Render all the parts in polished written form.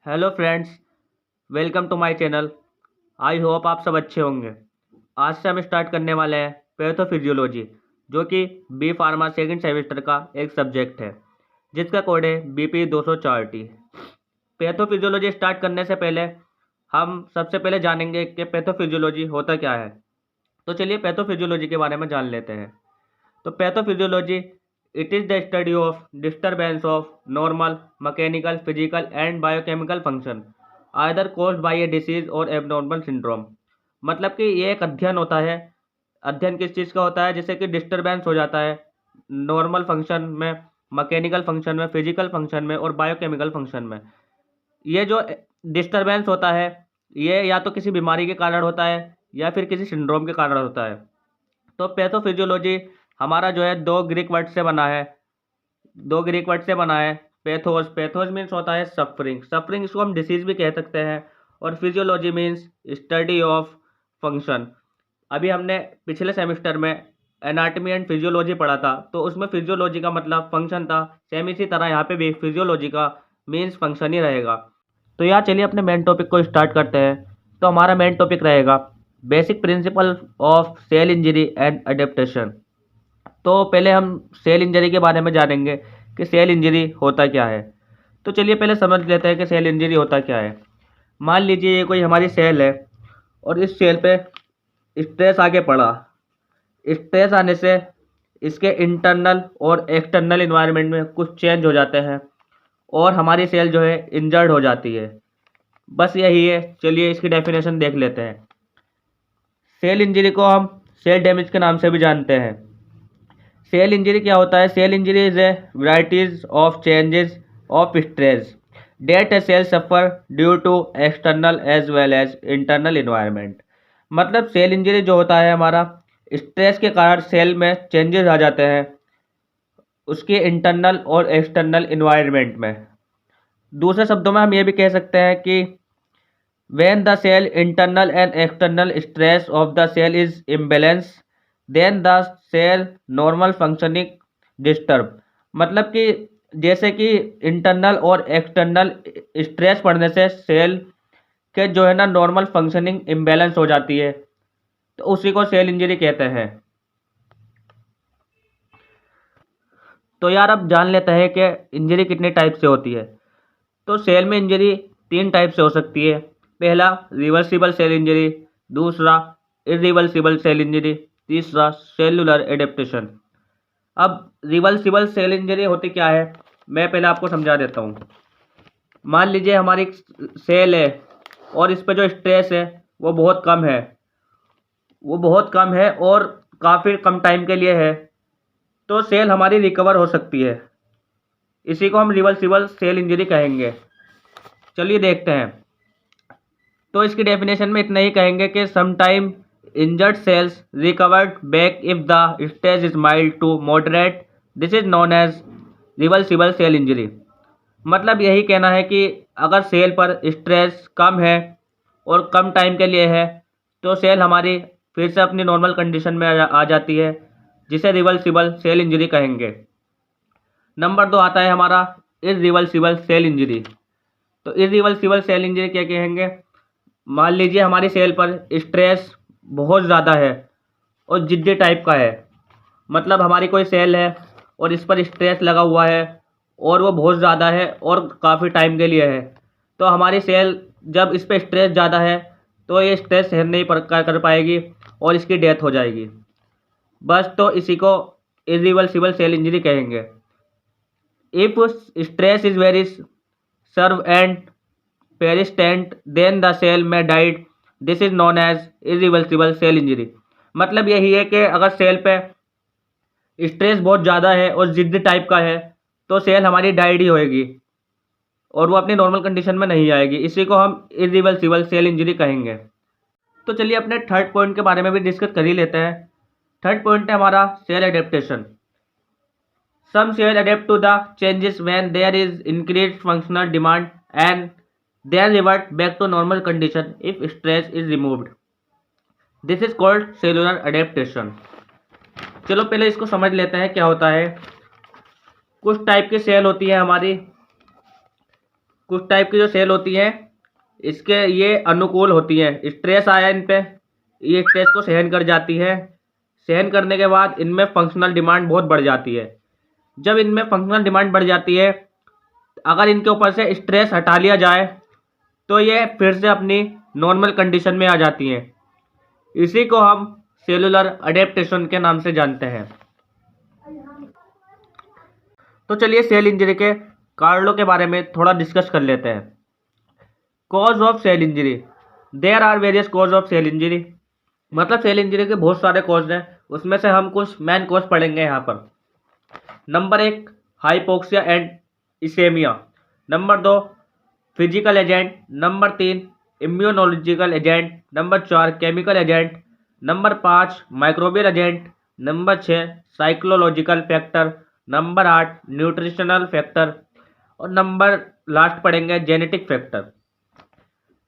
Hello friends, welcome to my channel. I hope आप सब अच्छे होंगे। आज से हम स्टार्ट करने वाले हैं पैथोफिजियोलॉजी, जो कि बी फार्मा सेकंड सेमेस्टर का एक सब्जेक्ट है, जिसका कोड है BP 204T। पैथोफिजियोलॉजी स्टार्ट करने से पहले हम सबसे पहले जानेंगे कि पैथोफिजियोलॉजी होता क्या है। तो चलिए पैथोफिजियोलॉजी के बारे में जान लेते हैं। तो pathophysiology it is the study of disturbance of normal mechanical physical and biochemical function either caused by A disease और एबनॉर्मल सिंड्रोम। मतलब कि ये एक अध्ययन होता है। अध्ययन किस चीज़ का होता है? जैसे कि डिस्टर्बेंस हो जाता है नॉर्मल फंक्शन में, मैकेनिकल फंक्शन में, फिजिकल फंक्शन में और बायोकेमिकल फंक्शन में। ये जो डिस्टर्बेंस होता है ये या तो किसी बीमारी के कारण होता है या फिर किसी सिंड्रोम के कारण होता है। तो पैथोफिजियोलॉजी हमारा जो है दो ग्रीक वर्ड से बना है। पैथोस, पैथोस मीन्स होता है सफरिंग, सफरिंग इसको हम डिसीज भी कह सकते हैं। और physiology means study of function. अभी हमने पिछले सेमेस्टर में एनाटमी एंड फिजियोलॉजी पढ़ा था, तो उसमें फिजियोलॉजी का मतलब फंक्शन था। सेम इसी तरह यहाँ पे भी फिजियोलॉजी का मीन्स फंक्शन ही रहेगा। तो यहाँ चलिए अपने मेन टॉपिक को स्टार्ट करते हैं। तो हमारा मेन टॉपिक रहेगा basic principle of cell injury and adaptation. तो पहले हम सेल इंजरी के बारे में जानेंगे कि सेल इंजरी होता क्या है। तो चलिए पहले समझ लेते हैं कि सेल इंजरी होता क्या है। मान लीजिए ये कोई हमारी सेल है और इस सेल पे स्ट्रेस आके पड़ा। स्ट्रेस आने से इसके इंटरनल और एक्सटर्नल इन्वायरमेंट में कुछ चेंज हो जाते हैं और हमारी सेल जो है इंजर्ड हो जाती है। बस यही है। चलिए इसकी डेफिनेशन देख लेते हैं। सेल इंजरी को हम सेल डैमेज के नाम से भी जानते हैं। सेल इंजरी क्या होता है? Cell injury is a varieties of changes of stress that a cell suffer due to external as well as internal environment. मतलब सेल इंजरी जो होता है हमारा स्ट्रेस के कारण सेल में चेंजेस आ जाते हैं उसके इंटरनल और एक्सटर्नल इन्वायरमेंट में। दूसरे शब्दों में हम ये भी कह सकते हैं कि when the cell internal and external stress of the cell is imbalance then the cell normal functioning disturb। मतलब कि जैसे कि इंटरनल और एक्सटर्नल स्ट्रेस पड़ने से सेल के जो है ना नॉर्मल फंक्शनिंग इम्बैलेंस हो जाती है, तो उसी को सेल इंजरी कहते हैं। तो यार अब जान लेते हैं कि इंजरी कितने टाइप से होती है। तो सेल में इंजरी तीन टाइप से हो सकती है। पहला रिवर्सिबल सेल इंजरी, दूसरा इरिवर्सिबल सेल इंजरी, तीसरा सेलुलर एडेप्टेशन। अब रिवर्सिबल सेल इंजरी होती क्या है मैं पहले आपको समझा देता हूँ। मान लीजिए हमारी एक सेल है और इस पर जो स्ट्रेस है वो बहुत कम है और काफ़ी कम टाइम के लिए है, तो सेल हमारी रिकवर हो सकती है। इसी को हम रिवर्सिबल सेल इंजरी कहेंगे। चलिए देखते हैं। तो इसकी डेफिनेशन में इतना ही कहेंगे कि sometime injured cells recovered back if the stage is mild to moderate, this is known as reversible cell injury. मतलब यही कहना है कि अगर सेल पर स्ट्रेस कम है और कम टाइम के लिए है तो सेल हमारी फिर से अपनी नॉर्मल कंडीशन में आ जाती है, जिसे रिवर्सिबल सेल इंजरी कहेंगे। नंबर 2 आता है हमारा इरिवर्सिबल सेल इंजरी। तो इरिवर्सिबल सेल इंजरी क्या कहेंगे? मान लीजिए हमारी सेल पर स्ट्रेस बहुत ज़्यादा है और जिद्दी टाइप का है। मतलब हमारी कोई सेल है और इस पर स्ट्रेस लगा हुआ है और वो बहुत ज़्यादा है और काफ़ी टाइम के लिए है, तो हमारी सेल जब इस पर स्ट्रेस ज़्यादा है तो ये स्ट्रेस सहन नहीं कर पाएगी और इसकी डेथ हो जाएगी। बस तो इसी को इरिवर्सिबल सेल इंजरी कहेंगे। If stress is very severe and persistent then the cell में died, this is known as irreversible cell injury. मतलब यही है कि अगर सेल पे स्ट्रेस बहुत ज़्यादा है और जिद्दी टाइप का है तो सेल हमारी डाइड ही होएगी और वो अपनी नॉर्मल कंडीशन में नहीं आएगी। इसी को हम इरिवर्सिबल सेल इंजरी कहेंगे। तो चलिए अपने थर्ड पॉइंट के बारे में भी डिस्कस कर ही लेते हैं। थर्ड पॉइंट है हमारा cell adaptation. Some cell adapt to the changes when there is increased functional demand and then revert back to normal condition if stress is removed. This is called cellular adaptation. चलो पहले इसको समझ लेते हैं क्या होता है। कुछ टाइप की सेल होती है हमारी कुछ टाइप की जो सेल होती हैं इसके ये अनुकूल होती हैं, स्ट्रेस आया इन पे, ये स्ट्रेस को सहन कर जाती है। सहन करने के बाद इनमें फंक्शनल डिमांड बहुत बढ़ जाती है। जब इनमें फंक्शनल डिमांड बढ़ जाती है, अगर इनके ऊपर से स्ट्रेस हटा लिया जाए तो ये फिर से अपनी नॉर्मल कंडीशन में आ जाती हैं। इसी को हम सेलुलर अडेप्टेशन के नाम से जानते हैं। तो चलिए सेल इंजरी के कारणों के बारे में थोड़ा डिस्कस कर लेते हैं। Cause of cell injury, there are various cause of cell injury. मतलब सेल इंजरी के बहुत सारे कॉज हैं, उसमें से हम कुछ मेन कॉज पढ़ेंगे यहाँ पर। Number 1 hypoxia and ischaemia. Number 2 physical agent. Number 3 immunological agent. Number 4 chemical agent. Number 5 microbial agent. Number 6 psychological factor. Number 8 nutritional factor. और नंबर लास्ट पढ़ेंगे जेनेटिक फैक्टर।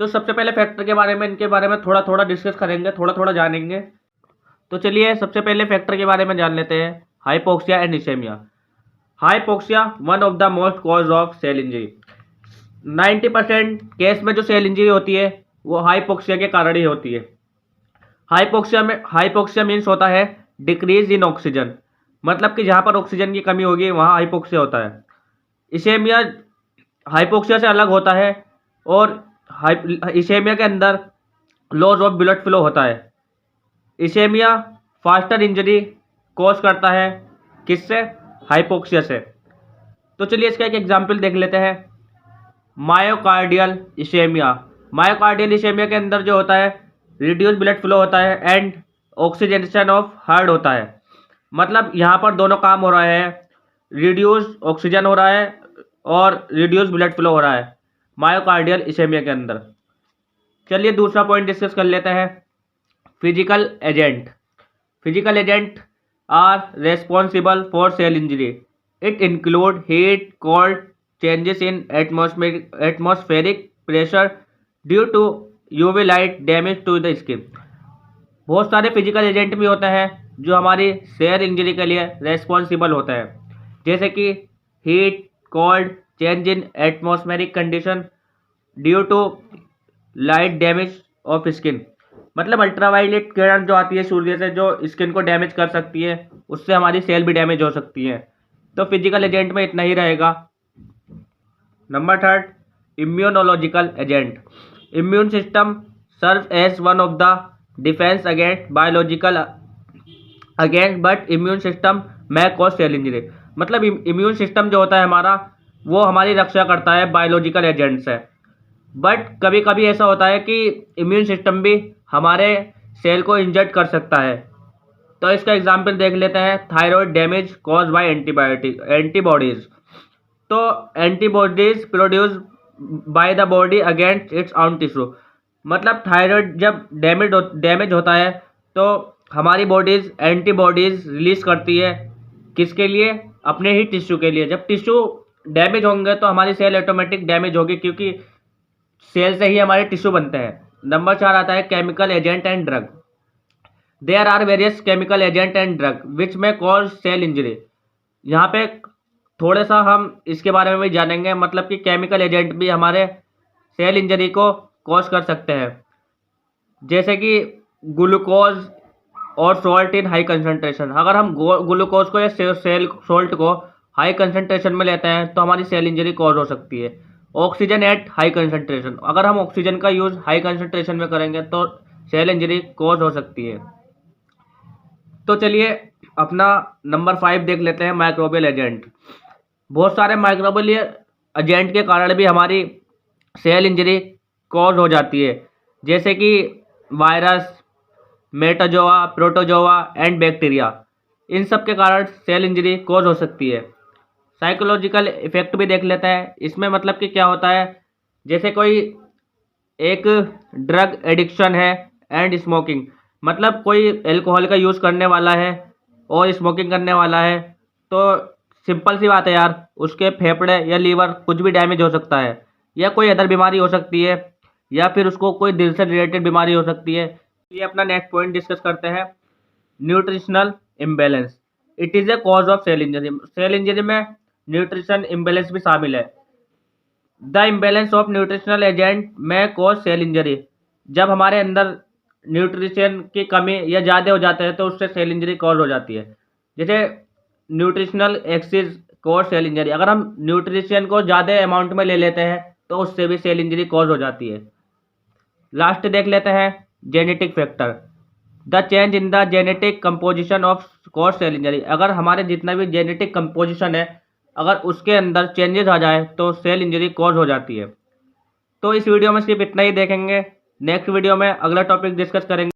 तो सबसे पहले फैक्टर के बारे में, इनके बारे में थोड़ा थोड़ा डिस्कस करेंगे, थोड़ा थोड़ा जानेंगे। तो चलिए सबसे पहले फैक्टर के बारे में जान लेते हैं, hypoxia and ischaemia. Hypoxia one of the most cause of cell injury. 90% case में जो सेल इंजरी होती है वो हाइपोक्सिया के कारण ही होती है। हाइपोक्सिया मीन्स होता है डिक्रीज इन ऑक्सीजन, मतलब कि जहाँ पर ऑक्सीजन की कमी होगी वहाँ हाइपोक्सिया होता है। इसेमिया हाइपोक्सिया से अलग होता है और इसेमिया के अंदर लॉस ऑफ ब्लड फ्लो होता है। इसेमिया फास्टर इंजरी कॉज करता है, किससे? हाइपोक्सिया से। तो चलिए इसका एक एग्जाम्पल देख लेते हैं, मायोकार्डियल इसेमिया। मायोकार्डियल इसेमिया के अंदर जो होता है रिड्यूस ब्लड फ्लो होता है एंड ऑक्सीजनेशन ऑफ हार्ट होता है। मतलब यहाँ पर दोनों काम हो रहा है, रिड्यूस ऑक्सीजन हो रहा है और रिड्यूस ब्लड फ्लो हो रहा है मायोकार्डियल इसेमिया के अंदर। चलिए दूसरा पॉइंट डिस्कस कर लेते हैं, physical agent. Physical agent are responsible for cell injury. It include heat, cold, changes in atmospheric pressure due to UV light, damage to the skin. बहुत सारे फिजिकल एजेंट भी होते हैं जो हमारी सेल इंजरी के लिए रेस्पॉन्सिबल होते हैं, जैसे कि heat, cold, change in atmospheric condition due to light, damage of skin. मतलब अल्ट्रावायलेट किरण जो आती है सूर्य से, जो स्किन को डैमेज कर सकती है, उससे हमारी सेल भी डैमेज हो सकती है। तो फिजिकल एजेंट में इतना ही रहेगा। Number 3 immunological agent. Immune system serve as one of the defence against biological against, but immune system may cause cell injury. मतलब इम्यून सिस्टम जो होता है हमारा, वो हमारी रक्षा करता है बायोलॉजिकल एजेंट से, बट कभी कभी ऐसा होता है कि इम्यून सिस्टम भी हमारे सेल को इंजर्ड कर सकता है। तो इसका एग्जाम्पल देख लेते हैं, thyroid damage cause by antibodies. तो antibodies produce by the body against its own tissue. मतलब थायराइड जब डैमेज होता है तो हमारी बॉडीज एंटीबॉडीज रिलीज करती है, किसके लिए? अपने ही टिश्यू के लिए। जब टिश्यू डैमेज होंगे तो हमारी सेल ऑटोमेटिक डैमेज होगी, क्योंकि सेल से ही हमारे टिश्यू बनते हैं। नंबर 4 आता है chemical agent and drug. There are various chemical agent and drug which may cause cell injury. यहाँ पे थोड़ा सा हम इसके बारे में भी जानेंगे, मतलब कि केमिकल एजेंट भी हमारे सेल इंजरी को कॉज कर सकते हैं, जैसे कि ग्लूकोज और सॉल्ट इन हाई कंसंट्रेशन। अगर हम ग्लूकोज को या सेल सॉल्ट को हाई कंसंट्रेशन में लेते हैं तो हमारी सेल इंजरी कॉज हो सकती है। ऑक्सीजन एट हाई कंसंट्रेशन, अगर हम ऑक्सीजन का यूज़ हाई कंसंट्रेशन में करेंगे तो सेल इंजरी कॉज हो सकती है। तो चलिए अपना नंबर 5 देख लेते हैं, माइक्रोबियल एजेंट। बहुत सारे माइक्रोबियल एजेंट के कारण भी हमारी सेल इंजरी कॉज हो जाती है, जैसे कि virus, metazoa, protozoa and bacteria. इन सब के कारण सेल इंजरी कॉज हो सकती है। साइकोलॉजिकल इफेक्ट भी देख लेते हैं। इसमें मतलब कि क्या होता है, जैसे कोई एक ड्रग एडिक्शन है एंड स्मोकिंग, मतलब कोई एल्कोहल का यूज़ करने वाला है और स्मोकिंग करने वाला है, तो सिंपल सी बात है यार, उसके फेफड़े या लीवर कुछ भी डैमेज हो सकता है, या कोई अदर बीमारी हो सकती है, या फिर उसको कोई दिल से रिलेटेड बीमारी हो सकती है। ये अपना नेक्स्ट पॉइंट डिस्कस करते हैं, nutritional imbalance. It is a cause of cell injury. Cell injury में न्यूट्रिशन इम्बैलेंस भी शामिल है। The imbalance of nutritional agent may cause cell injury. जब हमारे अंदर न्यूट्रिशन की कमी या ज़्यादा हो जाता है तो उससे सेल इंजरी कॉज हो जाती है। जैसे nutritional excess cause cell injury, अगर हम न्यूट्रिशन को ज़्यादा अमाउंट में ले लेते हैं तो उससे भी सेल इंजरी कॉज हो जाती है। लास्ट देख लेते हैं genetic factor. The change in the genetic composition of cause cell injury. अगर हमारे जितना भी जेनेटिक कंपोजिशन है, अगर उसके अंदर चेंजेस आ जाए तो सेल इंजरी कॉज हो जाती है। तो इस वीडियो में सिर्फ इतना ही देखेंगे। नेक्स्ट वीडियो में अगला टॉपिक डिस्कस करेंगे।